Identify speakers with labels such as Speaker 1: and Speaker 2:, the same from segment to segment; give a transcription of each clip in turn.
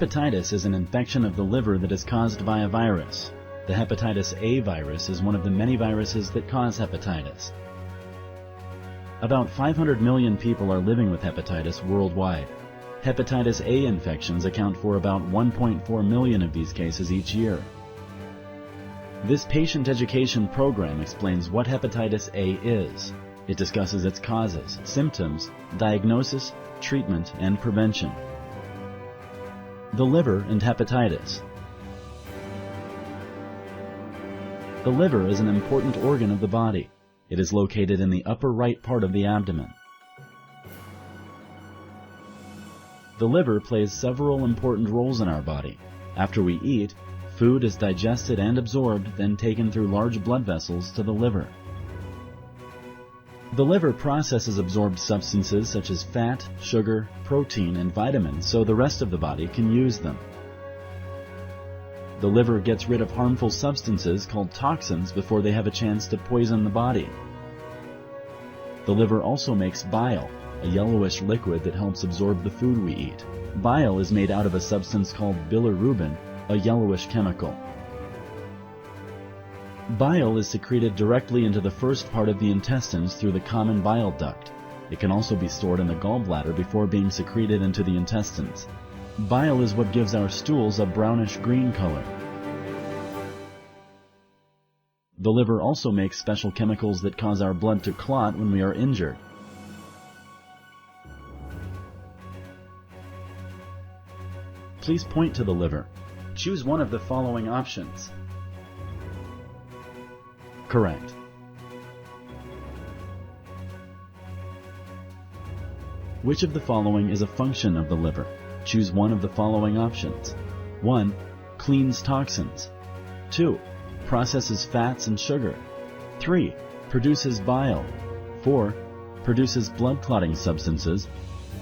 Speaker 1: Hepatitis is an infection of the liver that is caused by a virus. The hepatitis A virus is one of the many viruses that cause hepatitis. About 500 million people are living with hepatitis worldwide. Hepatitis A infections account for about 1.4 million of these cases each year. This patient education program explains what hepatitis A is. It discusses its causes, symptoms, diagnosis, treatment, and prevention. The liver and hepatitis. The liver is an important organ of the body. It is located in the upper right part of the abdomen. The liver plays several important roles in our body. After we eat, food is digested and absorbed, then taken through large blood vessels to the liver. The liver processes absorbed substances such as fat, sugar, protein, and vitamins so the rest of the body can use them. The liver gets rid of harmful substances called toxins before they have a chance to poison the body. The liver also makes bile, a yellowish liquid that helps absorb the food we eat. Bile is made out of a substance called bilirubin, a yellowish chemical. Bile is secreted directly into the first part of the intestines through the common bile duct. It can also be stored in the gallbladder before being secreted into the intestines. Bile is what gives our stools a brownish-green color. The liver also makes special chemicals that cause our blood to clot when we are injured. Please point to the liver. Choose one of the following options. Correct. Which of the following is a function of the liver? Choose one of the following options. 1. Cleans toxins. 2. Processes fats and sugar. 3. Produces bile. 4. Produces blood clotting substances.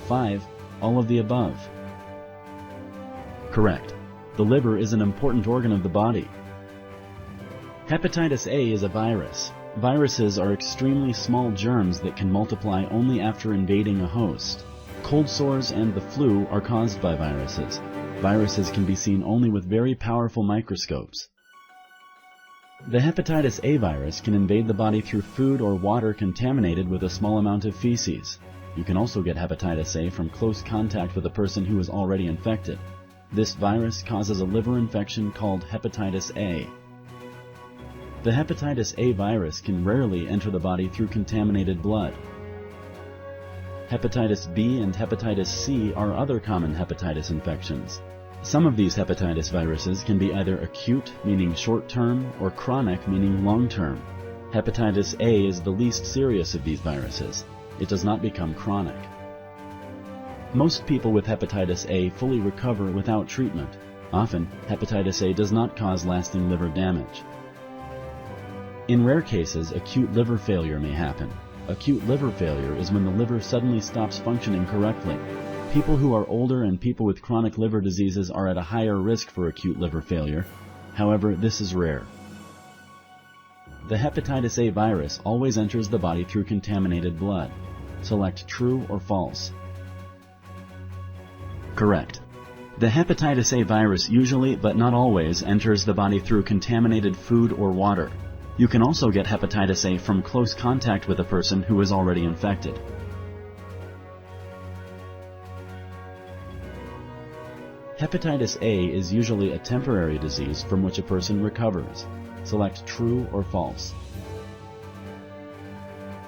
Speaker 1: 5. All of the above. Correct. The liver is an important organ of the body. Hepatitis A is a virus. Viruses are extremely small germs that can multiply only after invading a host. Cold sores and the flu are caused by viruses. Viruses can be seen only with very powerful microscopes. The hepatitis A virus can invade the body through food or water contaminated with a small amount of feces. You can also get hepatitis A from close contact with a person who is already infected. This virus causes a liver infection called hepatitis A. The hepatitis A virus can rarely enter the body through contaminated blood. Hepatitis B and hepatitis C are other common hepatitis infections. Some of these hepatitis viruses can be either acute, meaning short-term, or chronic, meaning long-term. Hepatitis A is the least serious of these viruses. It does not become chronic. Most people with hepatitis A fully recover without treatment. Often, hepatitis A does not cause lasting liver damage. In rare cases, acute liver failure may happen. Acute liver failure is when the liver suddenly stops functioning correctly. People who are older and people with chronic liver diseases are at a higher risk for acute liver failure. However, this is rare. The hepatitis A virus always enters the body through contaminated blood. Select true or false. Correct. The hepatitis A virus usually, but not always, enters the body through contaminated food or water. You can also get hepatitis A from close contact with a person who is already infected. Hepatitis A is usually a temporary disease from which a person recovers. Select true or false.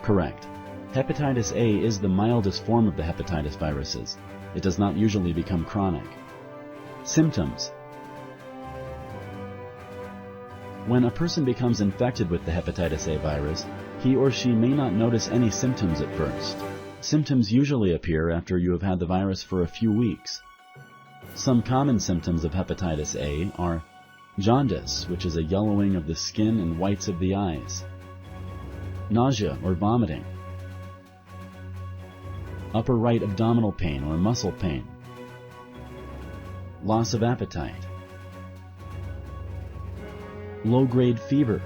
Speaker 1: Correct. Hepatitis A is the mildest form of the hepatitis viruses. It does not usually become chronic. Symptoms. When a person becomes infected with the hepatitis A virus, he or she may not notice any symptoms at first. Symptoms usually appear after you have had the virus for a few weeks. Some common symptoms of hepatitis A are jaundice, which is a yellowing of the skin and whites of the eyes, nausea or vomiting, upper right abdominal pain or muscle pain, loss of appetite, low-grade fever,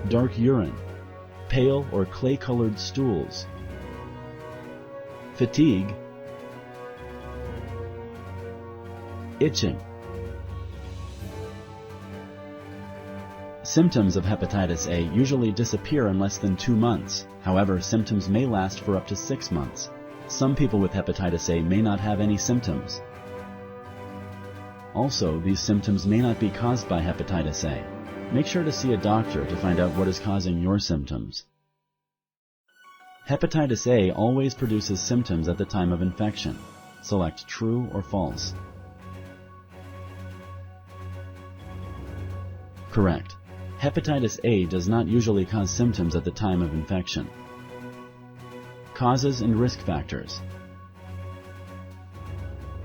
Speaker 1: dark urine, pale or clay-colored stools, fatigue, itching. Symptoms of hepatitis A usually disappear in less than 2 months. However, symptoms may last for up to 6 months. Some people with hepatitis A may not have any symptoms. Also, these symptoms may not be caused by hepatitis A. Make sure to see a doctor to find out what is causing your symptoms. Hepatitis A always produces symptoms at the time of infection. Select true or false. Correct. Hepatitis A does not usually cause symptoms at the time of infection. Causes and risk factors.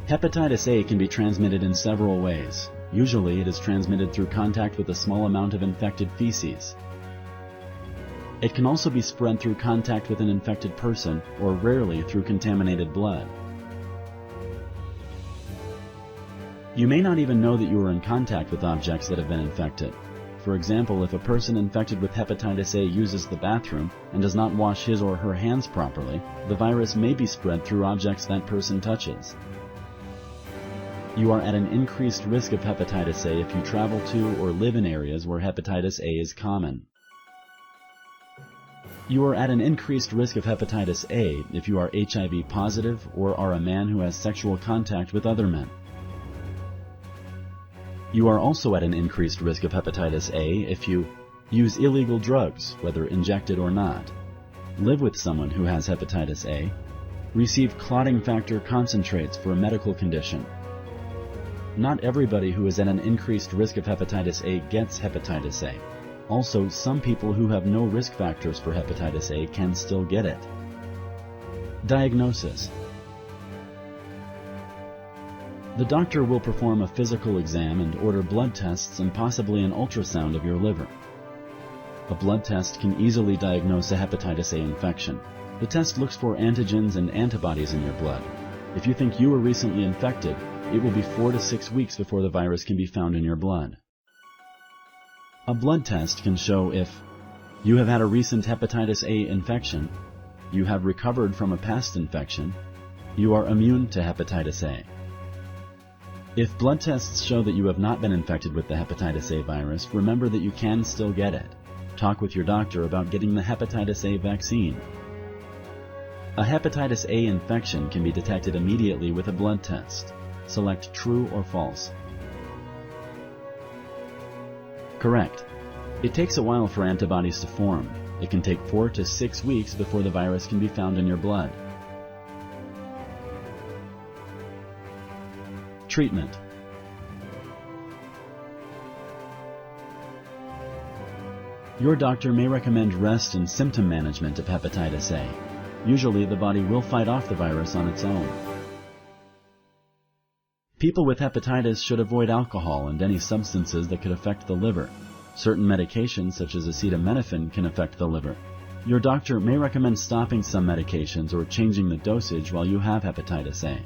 Speaker 1: Hepatitis A can be transmitted in several ways. Usually it is transmitted through contact with a small amount of infected feces. It can also be spread through contact with an infected person, or rarely through contaminated blood. You may not even know that you are in contact with objects that have been infected. For example, if a person infected with hepatitis A uses the bathroom and does not wash his or her hands properly, the virus may be spread through objects that person touches. You are at an increased risk of hepatitis A if you travel to or live in areas where hepatitis A is common. You are at an increased risk of hepatitis A if you are HIV positive or are a man who has sexual contact with other men. You are also at an increased risk of hepatitis A if you use illegal drugs, whether injected or not, live with someone who has hepatitis A, receive clotting factor concentrates for a medical condition. Not everybody who is at an increased risk of hepatitis A gets hepatitis A. Also, some people who have no risk factors for hepatitis A can still get it. Diagnosis. The doctor will perform a physical exam and order blood tests and possibly an ultrasound of your liver. A blood test can easily diagnose a hepatitis A infection. The test looks for antigens and antibodies in your blood. If you think you were recently infected, it will be 4 to 6 weeks before the virus can be found in your blood. A blood test can show if you have had a recent hepatitis A infection, you have recovered from a past infection, you are immune to hepatitis A. If blood tests show that you have not been infected with the hepatitis A virus, remember that you can still get it. Talk with your doctor about getting the hepatitis A vaccine. A hepatitis A infection can be detected immediately with a blood test. Select true or false. Correct. It takes a while for antibodies to form. It can take 4 to 6 weeks before the virus can be found in your blood. Treatment. Your doctor may recommend rest and symptom management of hepatitis A. Usually, the body will fight off the virus on its own. People with hepatitis should avoid alcohol and any substances that could affect the liver. Certain medications, such as acetaminophen, can affect the liver. Your doctor may recommend stopping some medications or changing the dosage while you have hepatitis A.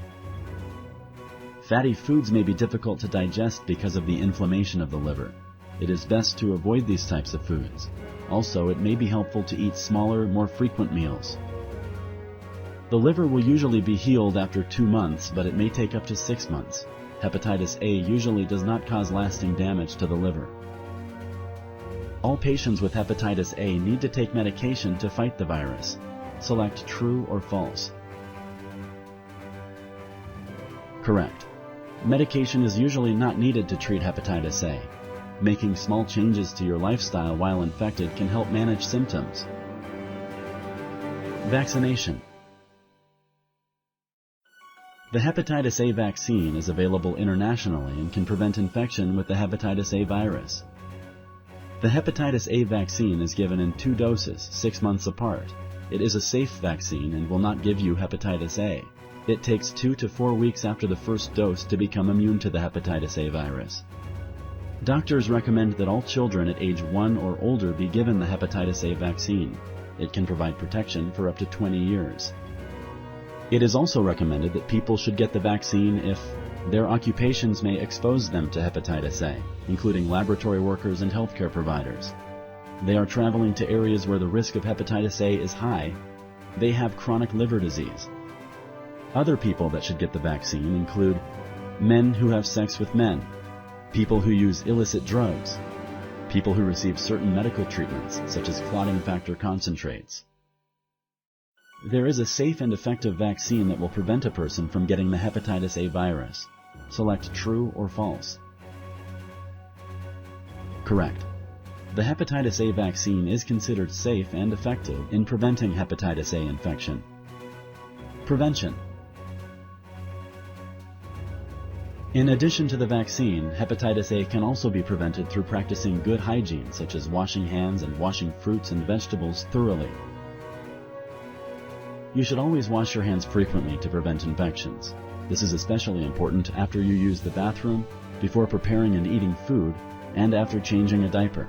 Speaker 1: Fatty foods may be difficult to digest because of the inflammation of the liver. It is best to avoid these types of foods. Also, it may be helpful to eat smaller, more frequent meals. The liver will usually be healed after 2 months, but it may take up to 6 months. Hepatitis A usually does not cause lasting damage to the liver. All patients with hepatitis A need to take medication to fight the virus. Select true or false. Correct. Medication is usually not needed to treat hepatitis A. Making small changes to your lifestyle while infected can help manage symptoms. Vaccination. The hepatitis A vaccine is available internationally and can prevent infection with the hepatitis A virus. The hepatitis A vaccine is given in 2 doses, 6 months apart. It is a safe vaccine and will not give you hepatitis A. It takes 2 to 4 weeks after the first dose to become immune to the hepatitis A virus. Doctors recommend that all children at age 1 or older be given the hepatitis A vaccine. It can provide protection for up to 20 years. It is also recommended that people should get the vaccine if their occupations may expose them to hepatitis A, including laboratory workers and healthcare providers. They are traveling to areas where the risk of hepatitis A is high. They have chronic liver disease. Other people that should get the vaccine include men who have sex with men, people who use illicit drugs, people who receive certain medical treatments, such as clotting factor concentrates. There is a safe and effective vaccine that will prevent a person from getting the hepatitis A virus. Select true or false. Correct. The hepatitis A vaccine is considered safe and effective in preventing hepatitis A infection. Prevention. In addition to the vaccine, hepatitis A can also be prevented through practicing good hygiene, such as washing hands and washing fruits and vegetables thoroughly. You should always wash your hands frequently to prevent infections. This is especially important after you use the bathroom, before preparing and eating food, and after changing a diaper.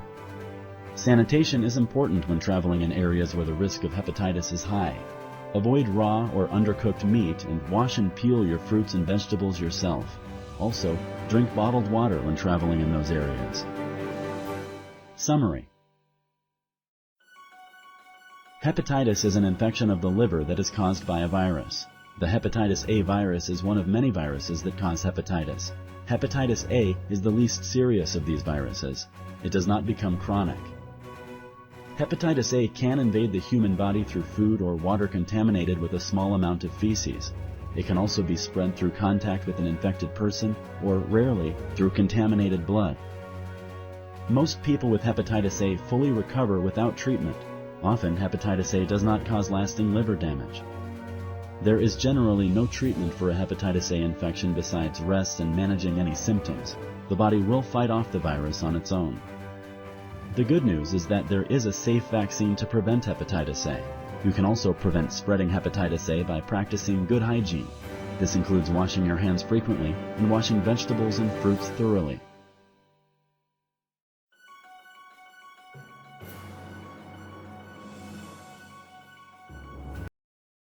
Speaker 1: Sanitation is important when traveling in areas where the risk of hepatitis is high. Avoid raw or undercooked meat and wash and peel your fruits and vegetables yourself. Also, drink bottled water when traveling in those areas. Summary. Hepatitis is an infection of the liver that is caused by a virus. The hepatitis A virus is one of many viruses that cause hepatitis. Hepatitis A is the least serious of these viruses. It does not become chronic. Hepatitis A can invade the human body through food or water contaminated with a small amount of feces. It can also be spread through contact with an infected person, or rarely, through contaminated blood. Most people with hepatitis A fully recover without treatment. Often, hepatitis A does not cause lasting liver damage. There is generally no treatment for a hepatitis A infection besides rest and managing any symptoms. The body will fight off the virus on its own. The good news is that there is a safe vaccine to prevent hepatitis A. You can also prevent spreading hepatitis A by practicing good hygiene. This includes washing your hands frequently and washing vegetables and fruits thoroughly.